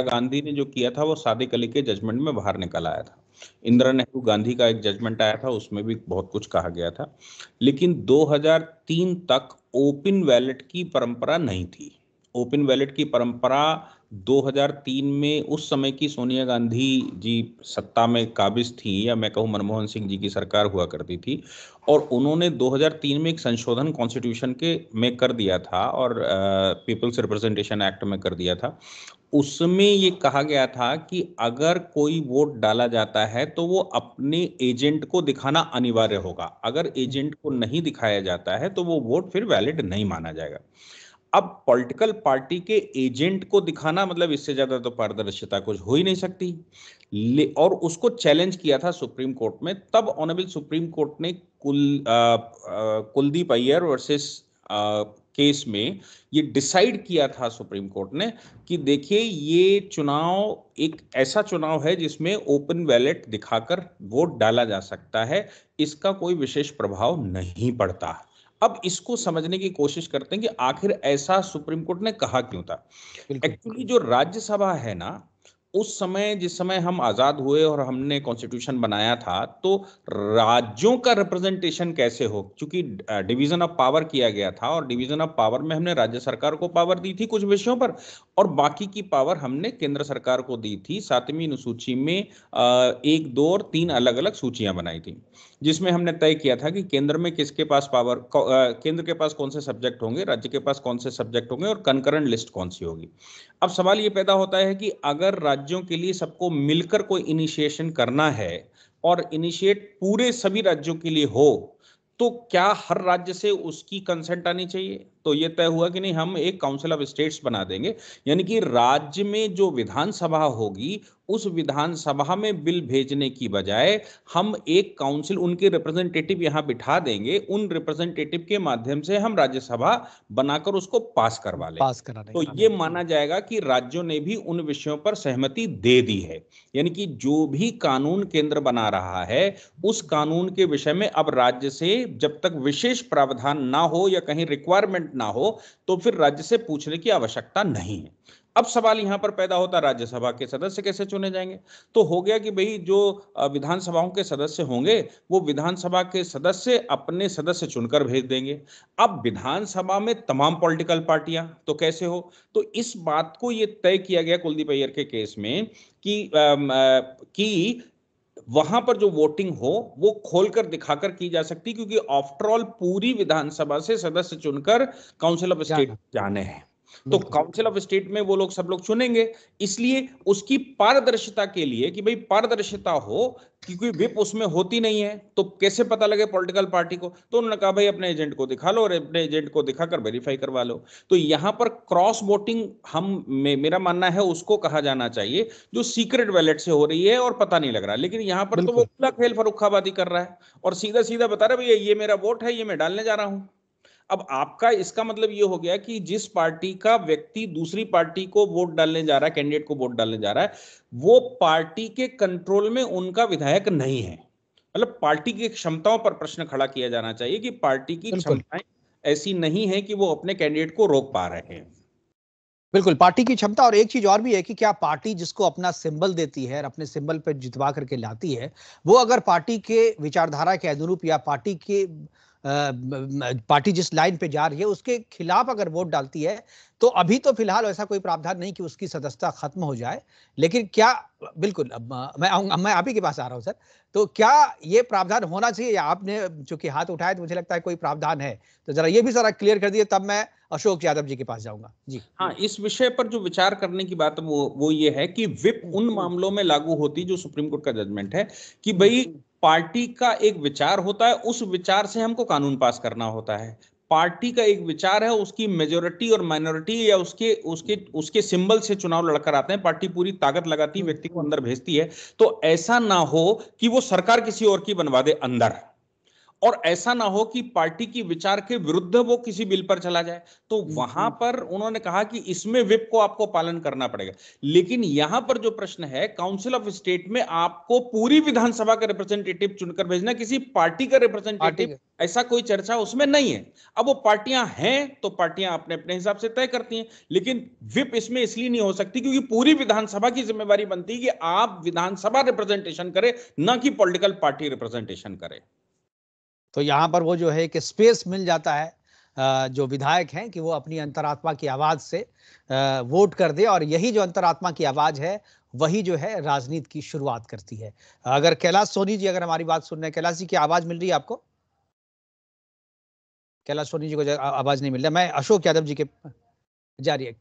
गांधी ने जो किया था वो सादिक अली के जजमेंट में बाहर निकल आया था। इंदिरा नेहरू गांधी का एक जजमेंट आया था, उसमें भी बहुत कुछ कहा गया था। लेकिन 2003 तक ओपन बैलेट की परंपरा नहीं थी। ओपन बैलेट की परंपरा 2003 में उस समय की सोनिया गांधी जी सत्ता में काबिज थी, या मैं कहूँ मनमोहन सिंह जी की सरकार हुआ करती थी, और उन्होंने 2003 में एक संशोधन कॉन्स्टिट्यूशन के में कर दिया था, और पीपल्स रिप्रेजेंटेशन एक्ट में कर दिया था। उसमें ये कहा गया था कि अगर कोई वोट डाला जाता है तो वो अपने एजेंट को दिखाना अनिवार्य होगा। अगर एजेंट को नहीं दिखाया जाता है तो वो वोट फिर वैलिड नहीं माना जाएगा। अब पॉलिटिकल पार्टी के एजेंट को दिखाना मतलब इससे ज्यादा तो पारदर्शिता कुछ हो ही नहीं सकती। और उसको चैलेंज किया था सुप्रीम कोर्ट में। तब ऑनरेबल सुप्रीम कोर्ट ने कुलदीप अय्यर वर्सेस केस में ये डिसाइड किया था सुप्रीम कोर्ट ने कि देखिए, ये चुनाव एक ऐसा चुनाव है जिसमें ओपन बैलेट दिखाकर वोट डाला जा सकता है, इसका कोई विशेष प्रभाव नहीं पड़ता। अब इसको समझने की कोशिश करते हैं कि आखिर ऐसा सुप्रीम कोर्ट ने कहा क्यों था। एक्चुअली जो राज्यसभा है ना, उस समय जिस समय हम आजाद हुए और हमने कॉन्स्टिट्यूशन बनाया था, तो राज्यों का रिप्रेजेंटेशन कैसे हो, क्योंकि डिवीजन ऑफ पावर किया गया था, और डिवीजन ऑफ पावर में हमने राज्य सरकार को पावर दी थी कुछ विषयों पर, और बाकी की पावर हमने केंद्र सरकार को दी थी। 7वीं अनुसूची में 1, 2 और 3 अलग अलग सूचियां बनाई थी, जिसमें हमने तय किया था कि केंद्र में किसके पास पावर, केंद्र के पास कौन से सब्जेक्ट होंगे, राज्य के पास कौन से सब्जेक्ट होंगे, और कंकरेंट लिस्ट कौन सी होगी। अब सवाल ये पैदा होता है कि अगर राज्यों के लिए सबको मिलकर कोई इनिशिएशन करना है, और इनिशिएट पूरे सभी राज्यों के लिए हो, तो क्या हर राज्य से उसकी कंसेंट आनी चाहिए। तो ये तय हुआ कि नहीं, हम एक काउंसिल ऑफ स्टेट्स बना देंगे, यानी कि राज्य में जो विधानसभा होगी, उस विधानसभा में बिल भेजने की बजाय हम एक काउंसिल, उनके रिप्रेजेंटेटिव यहां बिठा देंगे, उन रिप्रेजेंटेटिव के माध्यम से हम राज्यसभा बनाकर उसको पास करवा लेंगे। पास करा तो देंगे। ये माना जाएगा कि राज्यों ने भी उन विषयों पर सहमति दे दी है, यानी कि जो भी कानून केंद्र बना रहा है, उस कानून के विषय में अब राज्य से जब तक विशेष प्रावधान ना हो या कहीं रिक्वायरमेंट ना हो, तो फिर राज्य से पूछने की आवश्यकता नहीं है। अब सवाल यहां पर पैदा होता है, राज्यसभा के सदस्य कैसे चुने जाएंगे। तो हो गया कि भाई जो विधानसभाओं के सदस्य होंगे, वो विधानसभा के सदस्य अपने सदस्य चुनकर भेज देंगे। अब विधानसभा में तमाम पॉलिटिकल पार्टियां, तो कैसे हो। तो इस बात को ये तय किया गया कुलदीप अय्यर के केस में कि वहां पर जो वोटिंग हो वो खोलकर दिखाकर की जा सकती, क्योंकि आफ्टर ऑल पूरी विधानसभा से सदस्य चुनकर काउंसिल ऑफ स्टेट जाने हैं। तो काउंसिल ऑफ स्टेट में वो लोग सब लोग चुनेंगे, इसलिए उसकी पारदर्शिता के लिए, कि भाई पारदर्शिता हो, क्योंकि विप उसमें होती नहीं है, तो कैसे पता लगे पॉलिटिकल पार्टी को। तो उन्होंने कहा भाई अपने एजेंट को दिखा लो, और अपने एजेंट को दिखाकर वेरीफाई करवा लो। तो यहां पर क्रॉस वोटिंग मेरा मानना है उसको कहा जाना चाहिए, जो सीक्रेट बैलेट से हो रही है और पता नहीं लग रहा। लेकिन यहां पर तो वो खुला खेल फर्रुखाबादी कर रहा है, और सीधा सीधा बता रहा है भैया ये मेरा वोट है, ये मैं डालने जा रहा हूं। अब आपका इसका मतलब ये हो गया कि जिस पार्टी का व्यक्ति दूसरी पार्टी को वोट डालने जा रहा है, कैंडिडेट को वोट डालने जा रहा है, वो पार्टी के कंट्रोल में उनका विधायक नहीं है। मतलब पार्टी की क्षमताओं पर प्रश्न खड़ा किया जाना चाहिए कि पार्टी की क्षमताएं ऐसी नहीं है कि वो अपने कैंडिडेट को रोक पा रहे हैं। बिल्कुल, पार्टी की क्षमता। और एक चीज और भी है कि क्या पार्टी जिसको अपना सिंबल देती है और अपने सिंबल पर जितवा करके लाती है, वो अगर पार्टी के विचारधारा के अनुरूप या पार्टी के पार्टी जिस लाइन पे जा रही है उसके खिलाफ अगर वोट डालती है, तो अभी तो फिलहाल ऐसा कोई प्रावधान नहीं कि उसकी सदस्यता खत्म हो जाए। लेकिन क्या, बिल्कुल, अब मैं आप ही के पास आ रहा हूं सर। तो क्या ये प्रावधान होना चाहिए, या आपने चूंकि हाथ उठाया तो मुझे लगता है कोई प्रावधान है, तो जरा ये भी जरा क्लियर कर दिए, तब मैं अशोक यादव जी के पास जाऊंगा। जी हाँ, इस विषय पर जो विचार करने की बात वो ये है कि विप उन मामलों में लागू होती, जो सुप्रीम कोर्ट का जजमेंट है कि भाई पार्टी का एक विचार होता है, उस विचार से हमको कानून पास करना होता है। पार्टी का एक विचार है, उसकी मेजोरिटी और माइनॉरिटी या उसके उसके उसके सिंबल से चुनाव लड़कर आते हैं, पार्टी पूरी ताकत लगाती है, व्यक्ति को अंदर भेजती है। तो ऐसा ना हो कि वो सरकार किसी और की बनवा दे अंदर, और ऐसा ना हो कि पार्टी की विचार के विरुद्ध वो किसी बिल पर चला जाए। तो वहां पर उन्होंने कहा कि इसमें व्हिप को आपको पालन करना पड़ेगा। लेकिन यहां पर जो प्रश्न है, काउंसिल ऑफ स्टेट में आपको पूरी विधानसभा का रिप्रेजेंटेटिव चुनकर भेजना, किसी पार्टी का रिप्रेजेंटेटिव, ऐसा कोई चर्चा उसमें नहीं है। अब वो पार्टियां हैं तो पार्टियां अपने अपने हिसाब से तय करती हैं, लेकिन व्हिप इसमें इसलिए नहीं हो सकती क्योंकि पूरी विधानसभा की जिम्मेवारी बनती है कि आप विधानसभा रिप्रेजेंटेशन करें, ना कि पॉलिटिकल पार्टी रिप्रेजेंटेशन करें। तो यहाँ पर वो जो है कि स्पेस मिल जाता है जो विधायक हैं कि वो अपनी अंतरात्मा की आवाज से वोट कर दे, और यही जो अंतरात्मा की आवाज है वही जो है राजनीति की शुरुआत करती है। अगर कैलाश सोनी जी अगर हमारी बात सुन रहे हैं, कैलाश जी की आवाज मिल रही है आपको? कैलाश सोनी जी को आवाज नहीं मिल रहा। मैं अशोक यादव जी के जारी है।